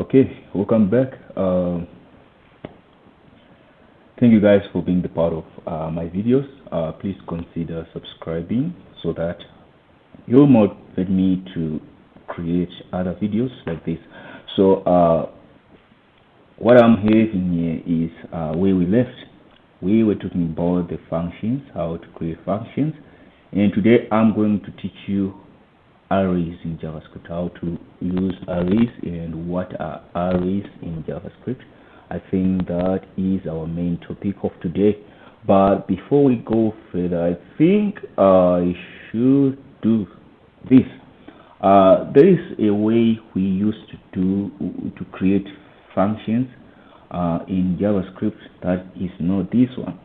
Okay, welcome back. Thank you guys for being the part of my videos. Please consider subscribing so that you'll motivate me to create other videos like this. So what I'm having here is where we left. We were talking about the functions, how to create functions, and today I'm going to teach you arrays in JavaScript, how to use arrays and what are arrays in JavaScript. I think that is our main topic of today. But before we go further, I think I should do this. There is a way we used to create functions in JavaScript that is not this one.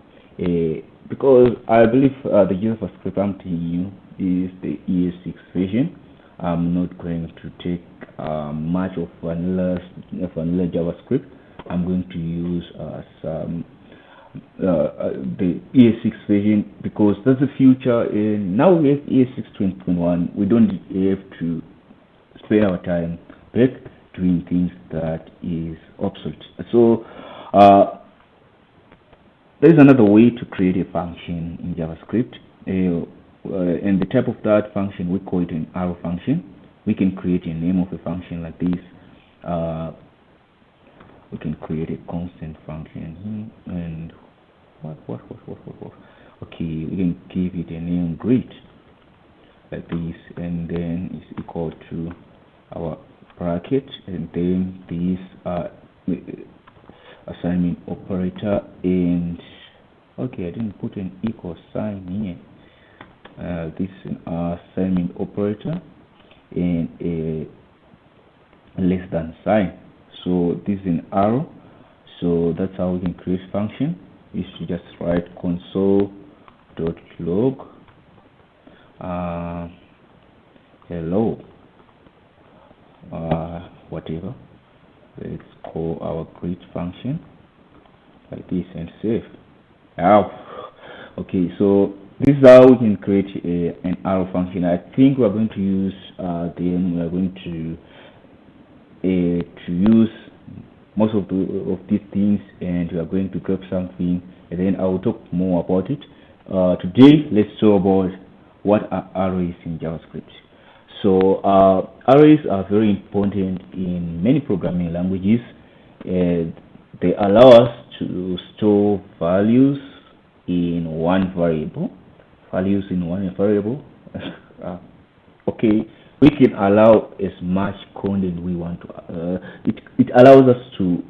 Because I believe the JavaScript I'm telling you is the ES6 version. I'm not going to take much of vanilla JavaScript. I'm going to use the ES6 version because that's the future. And now we have ES6 2021. We don't have to spend our time back doing things that is obsolete. So there is another way to create a function in JavaScript, and the type of that function we call it an arrow function. We can create a name of a function like this. We can create a constant function and what? Okay, we can give it a name great like this, and then it's equal to our bracket, and then this assignment operator, and okay, I didn't put an equal sign here. This is an assignment operator and a less than sign. So this is an arrow. So that's how we can create function. You should just write console.log hello whatever. Let's call our create function like this and save. Okay, so this is how we can create an arrow function. I think we are going to use then we are going to use most of these things, and we are going to grab something, and then I will talk more about it. Today, let's talk about what are arrays in JavaScript. So arrays are very important in many programming languages, and they allow us to store values in one variable. Okay, we can allow as much content we want to. It allows us to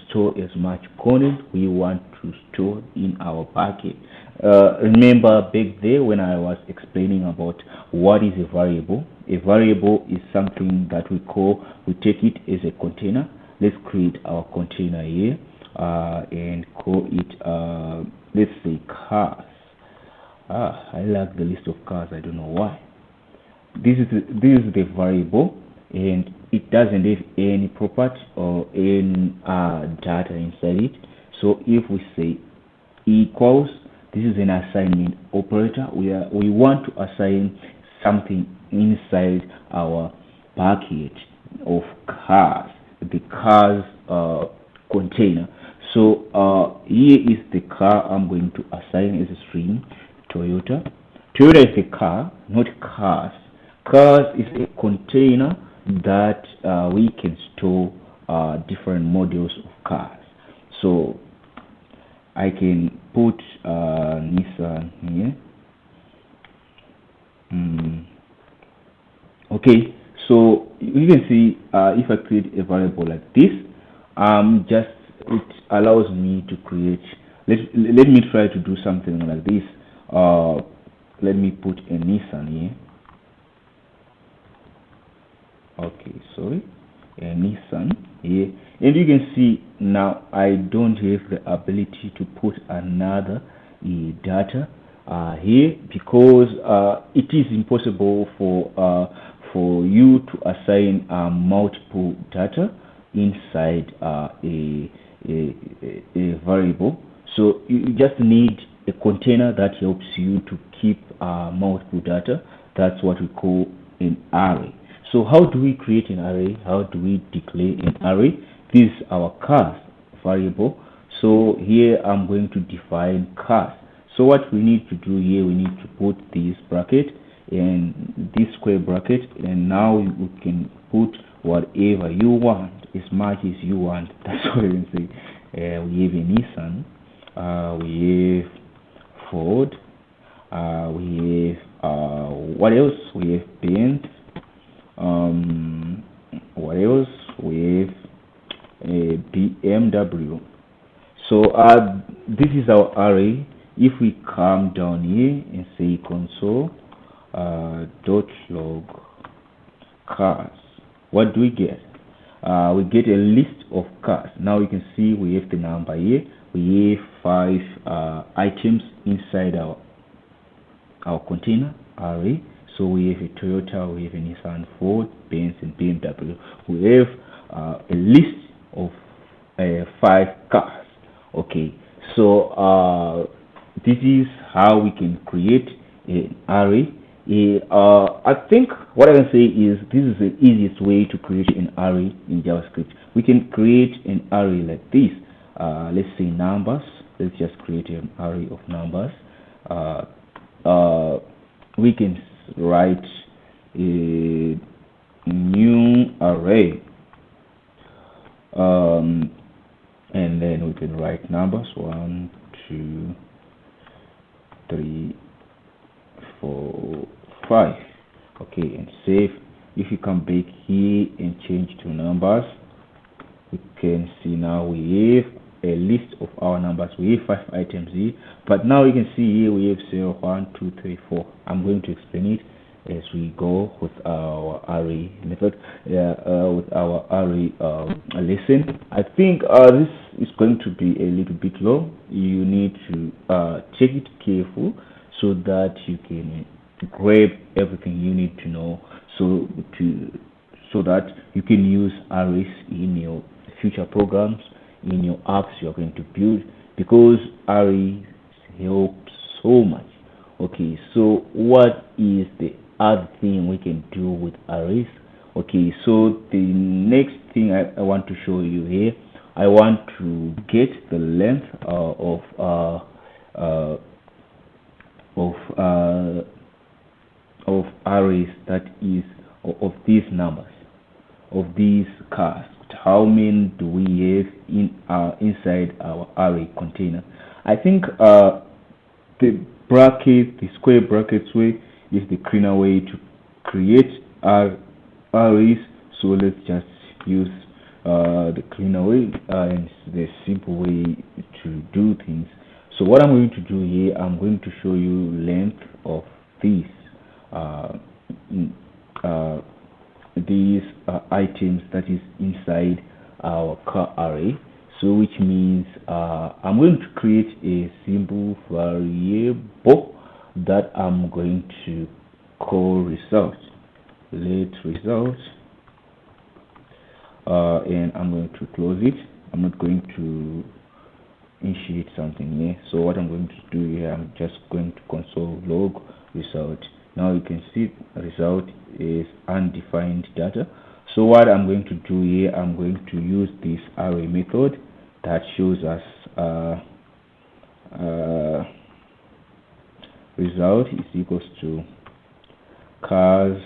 store as much content we want to store in our packet. Remember back there when I was explaining about what is a variable. A variable is something that we take it as a container. Let's create our container here and call it let's say cars. I like the list of cars. I don't know why. This is the variable, and it doesn't have any property or any data inside it. So if we say equals, this is an assignment operator. We want to assign something inside our packet of cars, the cars container. So here is the car I'm going to assign as a string, Toyota. Toyota is the car, not cars. Cars is a container that we can store different models of cars. So I can put Nissan here. Okay, so you can see if I create a variable like this, it allows me to create. Let me try to do something like this. Let me put a Nissan here. Okay, sorry, a Nissan here, and you can see now I don't have the ability to put another data here because it is impossible for you to assign multiple data inside a variable. So you just need a container that helps you to keep multiple data. That's what we call an array. So how do we create an array? How do we declare an array? This is our cars variable. So here I'm going to define cars. So what we need to do here, we need to put this bracket and this square bracket, and now you can put whatever you want, as much as you want. That's what you can say. We have a Nissan, we have Ford, we have what else? We have Benz. What else? We have a BMW. So this is our array. If we come down here and say console dot log cars, what do we get? We get a list of cars. Now you can see we have the number here. We have 5 items inside our container array. So we have a Toyota, we have a Nissan, Ford, Benz, and BMW. We have a list of 5 cars. Okay, so this is how we can create an array. I think what I can say is this is the easiest way to create an array in JavaScript. We can create an array like this. Let's say numbers. Let's just create an array of numbers. We can write a new array, and then we can write numbers 1, 2, 3, 4, 5. Okay, and save. If you come back here and change to numbers, we can see now we have a list of our numbers. We have 5 items here, but now you can see here we have 0, 1, 2, 3, 4. I'm going to explain it as we go with our array method, with our array lesson. I think this is going to be a little bit long. You need to check it careful so that you can grab everything you need to know, so that you can use arrays in your future programs, in your apps you're going to build, because arrays help so much. Okay, so what is the other thing we can do with arrays? Okay, so the next thing I want to show you here, I want to get the length of arrays, that is of these numbers, of these cars. How many do we have in inside our array container? I think the square brackets way is the cleaner way to create arrays. So let's just use the cleaner way and the simple way to do things. So what I'm going to do here, I'm going to show you length of these items that is inside our car array. So which means I'm going to create a simple variable that I'm going to call result. Let result, and I'm going to close it. I'm not going to initiate something here. So what I'm going to do here, I'm just going to console log result. Now you can see result is undefined data. So what I'm going to do here, I'm going to use this array method that shows us result is equals to cars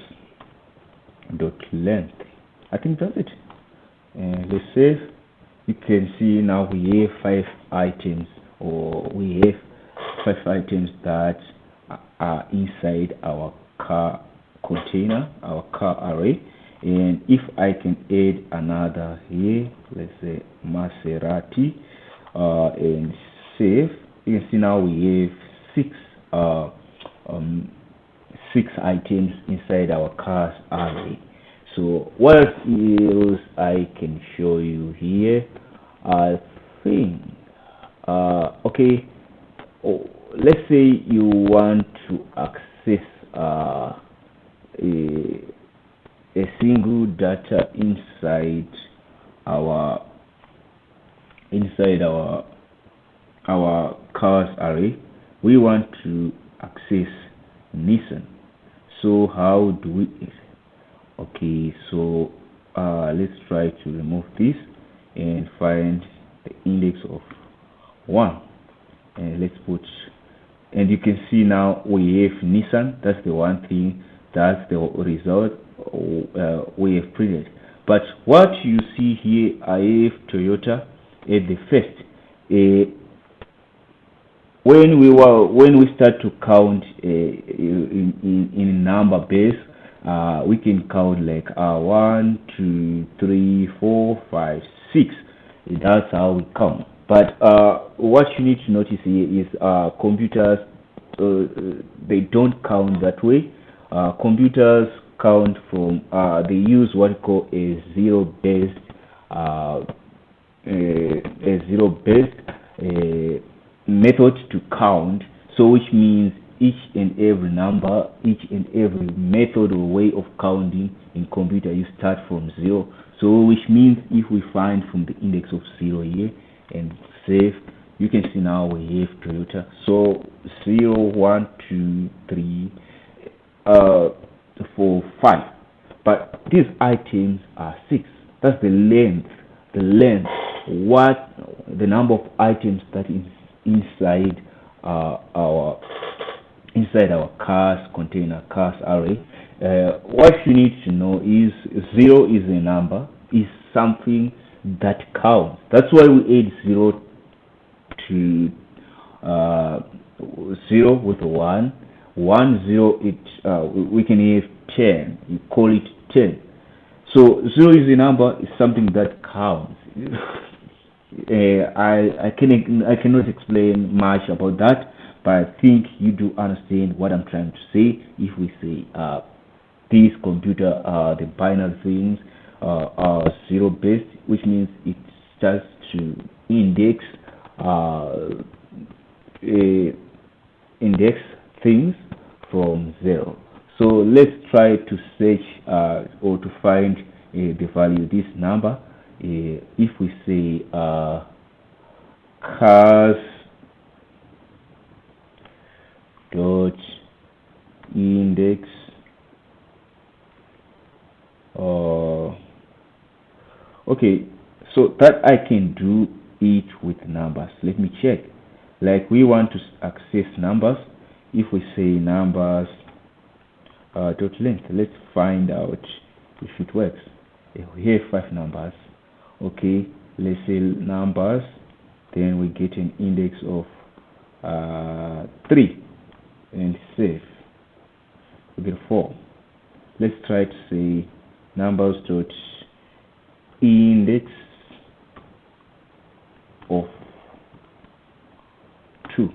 dot length. I think that's it. And let's save. You can see now we have 5 items, or we have 5 items that are inside our car container, our car array. And if I can add another here, let's say Maserati, and save, you can see now we have 6 items inside our cars array. So what else I can show you here? I think okay, let's say you want to access a single data inside our cars array. We want to access Nissan. So how do we? Okay, Okay, so let's try to remove this and find the index of 1, and let's put, and you can see now we have Nissan. That's the one thing, that's the result we have printed. But what you see here, I have Toyota at the first. When we start to count in number base, we can count like 1, 2, 3, 4, 5, 6. That's how we count. But what you need to notice here is computers, they don't count that way. Computers count from they use what we call a zero-based method to count. So which means each and every number, each and every method or way of counting in computer, you start from 0. So which means if we find from the index of 0 here and save, you can see now we have Toyota. So 0, 1, 2, 3, 4, 5. But these items are 6. That's the length. What the number of items that is inside our cars container, cars array. What you need to know is 0 is a number, is something that counts. That's why we add 0 to 0 with 1. 1, 0, we can have 10. You call it 10. So 0 is a number, is something that counts. I cannot explain much about that, but I think you do understand what I'm trying to say. If we say this computer, the binary things are 0 based, which means it starts to index things from 0. So let's try to search or to find the value of this number. If we say cars dot index okay, so that I can do it with numbers. Let me check. Like we want to access numbers. If we say numbers dot length, let's find out if it works. We have 5 numbers. Okay, let's say numbers, then we get an index of 3 and save. We get 4. Let's try to say numbers dot index of 2.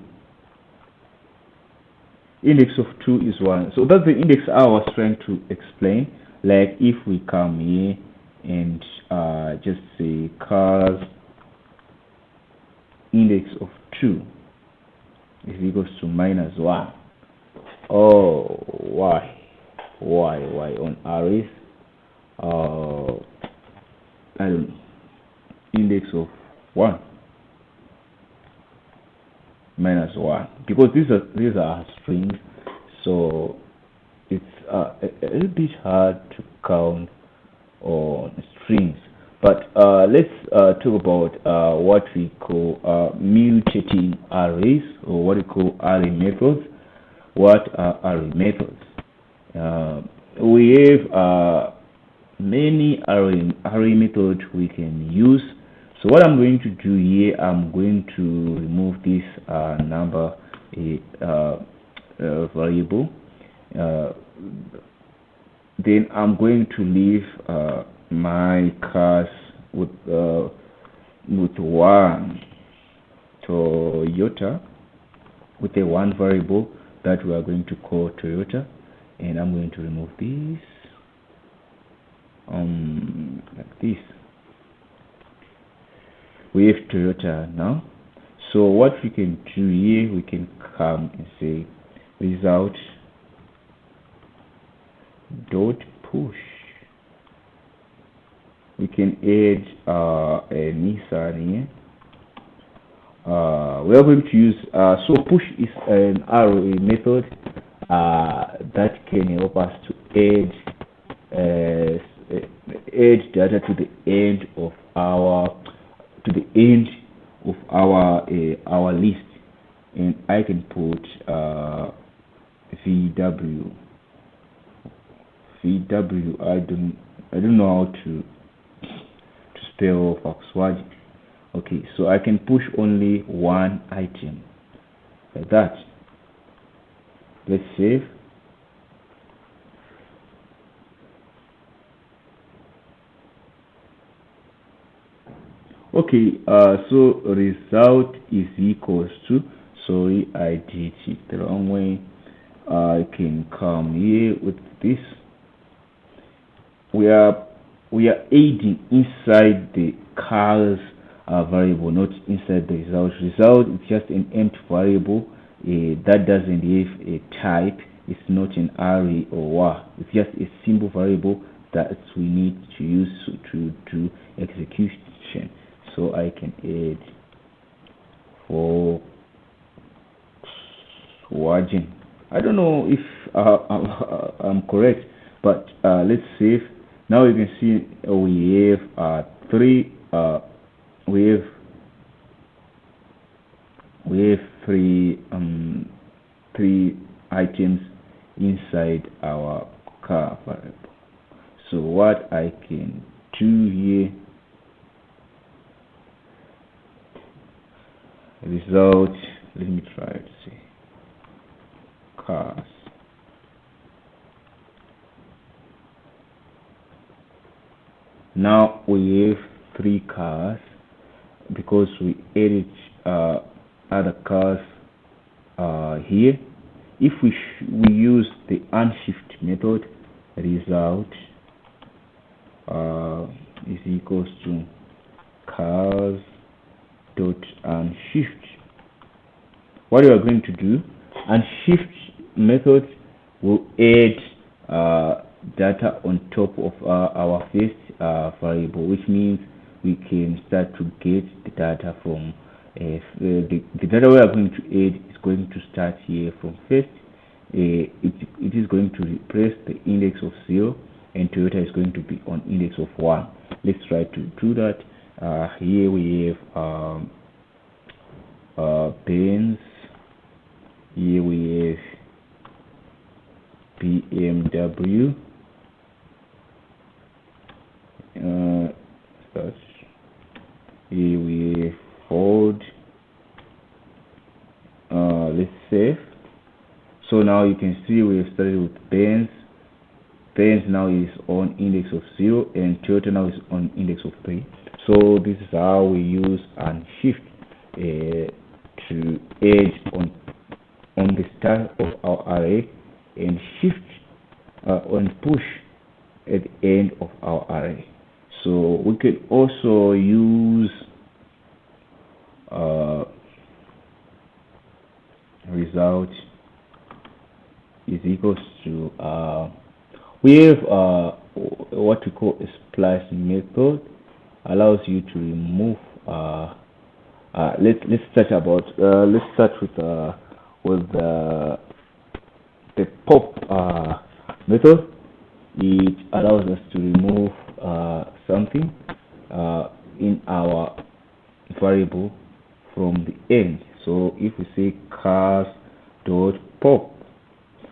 Index of 2 is 1. So that's the index I was trying to explain. Like if we come here and just say cars index of 2 is equals to -1. Oh, why on arrays? I don't know. Index of 1 -1, because these are strings, so it's a little bit hard to count on strings. But let's talk about what we call mutating arrays, or what we call array methods. What are array methods? We have many array methods we can use. So what I'm going to do here, I'm going to remove this number variable. Then I'm going to leave my cars with 1 Toyota, with a 1 variable that we are going to call Toyota, and I'm going to remove this like this. We have Toyota now. So what we can do here, we can come and say result dot push. We can add a Nissan here. We are going to use so push is an array method that can help us to add add data to the end of our our list, and I can put VW. I don't know how to spell Volkswagen. Okay, so I can push only one item like that. Let's save. Okay, so result is equals to, sorry, I did it the wrong way. I can come here with this. We are adding inside the cars variable, not inside the result. Result is just an empty variable that doesn't have a type. It's not an array or what. It's just a simple variable that we need to use to do execution. So I can add Volkswagen. I don't know if I'm correct, but let's save. Now you can see we have three three items inside our car variable. So what I can do here, result, let me try to see, cars. Now we have three cars because we added other cars here. If we use the unshift method, result is equals to cars dot unshift. What we are going to do, unshift method will add data on top of our first variable, which means we can start to get the data from the data we are going to add is going to start here from first. It is going to replace the index of 0, and Toyota is going to be on index of 1. Let's try to do that. Here we have Benz. Here we have BMW. Here we have Ford. Let's save. So now you can see we have started with Benz. Benz now is on index of 0, and Toyota now is on index of 3. So this is how we use unshift to add on the start of our array, and shift on push at the end of our array. So we can also use result is equals to we have what we call a splice method, allows you to remove let's start with the pop method. It allows us to remove something in our variable from the end. So if we say cars dot pop,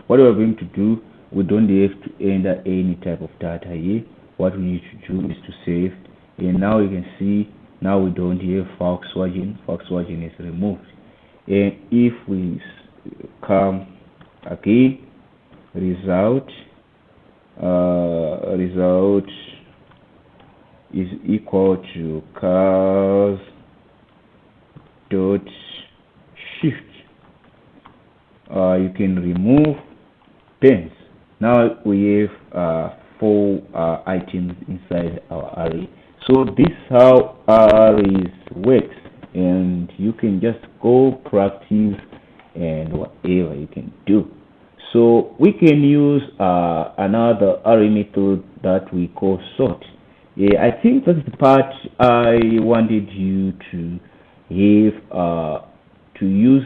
what we are going to do, we don't have to enter any type of data here. What we need to do is to save, and now you can see now we don't have Volkswagen. Volkswagen is removed. And if we come again, result is equal to cars dot shift. You can remove pens. Now we have 4 items inside our array. So this is how arrays works, and you can just go practice and whatever you can do. So we can use another array method that we call sort. I think that's the part I wanted you to have to use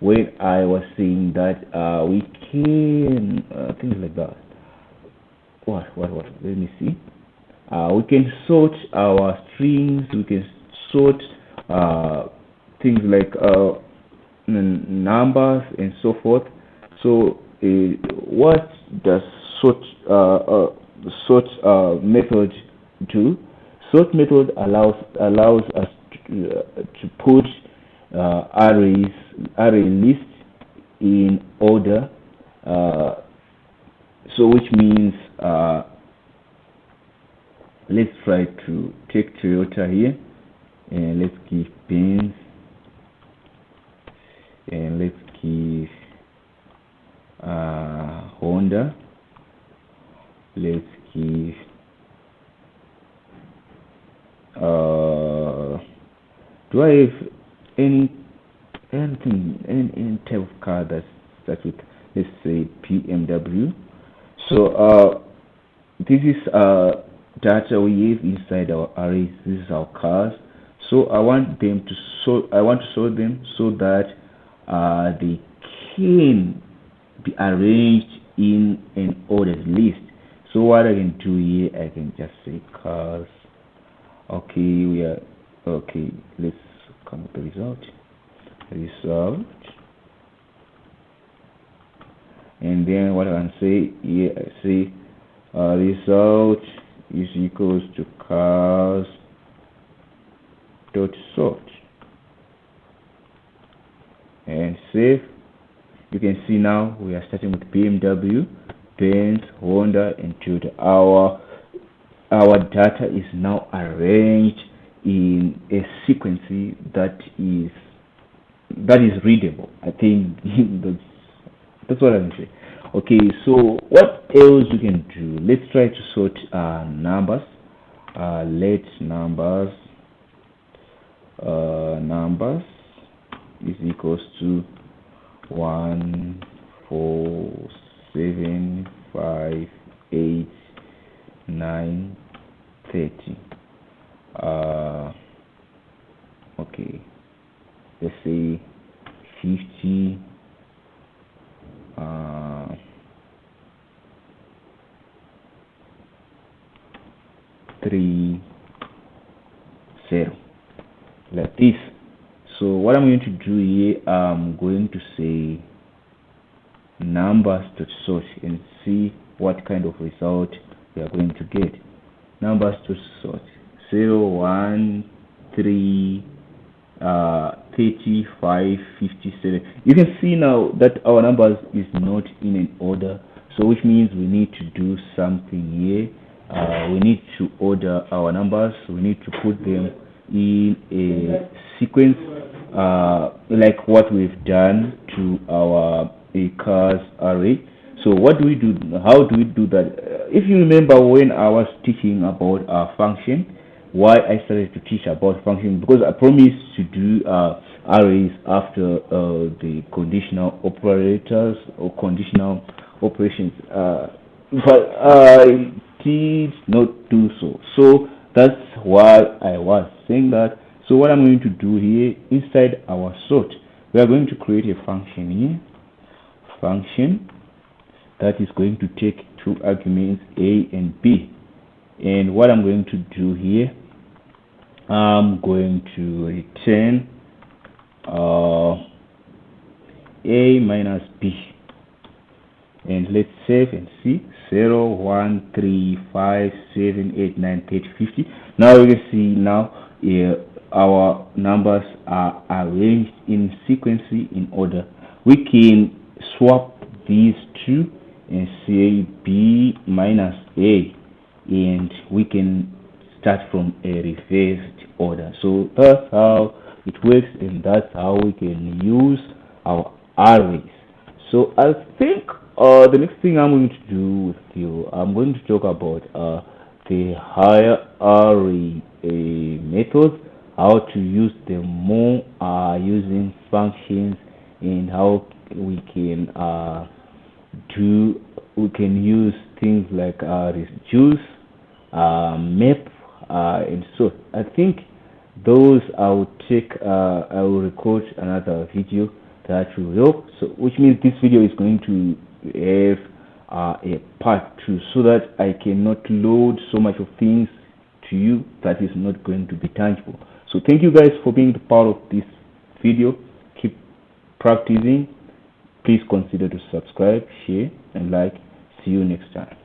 when I was saying that we can things like that. What? Let me see. We can sort our strings, we can sort things like numbers and so forth. So what does sort method do? Sort method allows us to put array list in order. So which means let's try to take Toyota here, and let's give pins, and let's give Honda, let's give do I have any type of car that starts with, let's say, BMW? So this is data we have inside our arrays. This is our cars. So I want them to sort them so that they can be arranged in an ordered list. So what I can do here, I can just say cars. Okay, let's come with the result. And then what I can say here, I say result is equals to cars dot sort, and save. You can see now we are starting with BMW, Benz, Honda, and Toyota. Our data is now arranged in a sequence that is readable. I think that's what I'm saying. Okay, so what else we can do? Let's try to sort numbers. Let numbers is equals to 1, 4, 7, 5, 8, 9, 30. Okay, let's say 50. 3, 0, like this. So what I'm going to do here, I'm going to say numbers to sort and see what kind of result we are going to get. Numbers to sort 0, 1, 3, 35, 57. You can see now that our numbers is not in an order, so which means we need to do something here. We need to order our numbers. We need to put them in a sequence, like what we've done to our cars array. So what do we do? How do we do that? If you remember when I was teaching about our function, why I started to teach about function, because I promised to do arrays after the conditional operators or conditional operations, but I did not do so. So that's why I was saying that. So what I'm going to do here, inside our sort, we are going to create a function here, function that is going to take two arguments, A and B. And what I'm going to do here, I'm going to return A minus B, and let's save and see. 0, 1, 3, 5, 7, 8, 9, 10, 50. Now you can see now our numbers are arranged in sequence in order. We can swap these two and say B minus A, and we can start from a reversed order. So that's how it works, and that's how we can use our arrays. So I think the next thing I'm going to do with you, I'm going to talk about the higher array methods, how to use them more using functions, and how we can use things like reduce, map, and so I think those I will record another video that will help. So which means this video is going to have a part 2, so that I cannot load so much of things to you that is not going to be tangible. So thank you guys for being the part of this video. Keep practicing. Please consider to subscribe, share, and like. See you next time.